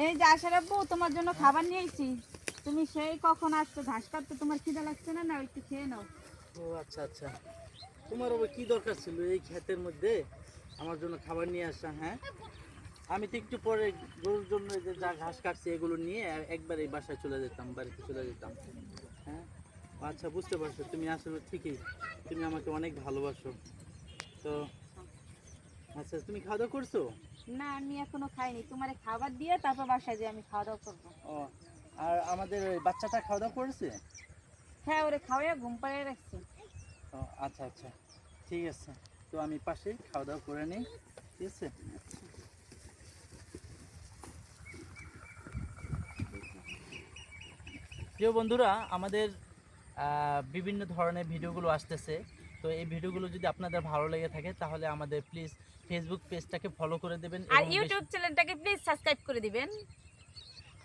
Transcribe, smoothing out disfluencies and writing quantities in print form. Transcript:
এই যে আশার আব্বু তোমার জন্য খাবার নিয়ে এসেছি। তুমি সেই কখন আসছো, ঘাস কাটতে তোমার খিদা লাগছে না? না একটু খেয়ে নাও। ও আচ্ছা আচ্ছা, তোমার আবার কি দরকার ছিল এই ক্ষেতের মধ্যে আমার জন্য খাবার নিয়ে আসা? হ্যাঁ, আমি তো একটু পরে গরুর জন্য এই যে যা ঘাস কাটছি এগুলো নিয়ে একবার এই বাসায় চলে যেতাম, বাড়িতে চলে যেতাম। হ্যাঁ, আচ্ছা বুঝতে পারছো, তুমি আসলে ঠিকই, তুমি আমাকে অনেক ভালোবাসো। তো আচ্ছা, তুমি খাওয়া দাওয়া করছো? না আমি এখনো খাইনি, তোমারে খাবার দিয়ে তারপর বাসায় যে আমি খাওয়া দাওয়া করবো। ও, আর আমাদের ওই বাচ্চাটা খাওয়া দাওয়া করেছে? হ্যাঁ, ওরে খাওয়াইয়া ঘুম পাড়িয়ে রাখছি। ও আচ্ছা আচ্ছা, ঠিক আছে, তো আমি পাশে খাওয়া দাওয়া করে নিই, ঠিক আছে? প্রিয় বন্ধুরা, আমাদের বিভিন্ন ধরনের ভিডিওগুলো আসতেছে। তো এই ভিডিওগুলো যদি আপনাদের ভালো লেগে থাকে তাহলে আমাদের প্লিজ ফেসবুক পেজটাকে ফলো করে দেবেন আর এবং ইউটিউব চ্যানেলটাকে প্লিজ সাবস্ক্রাইব করে দিবেন।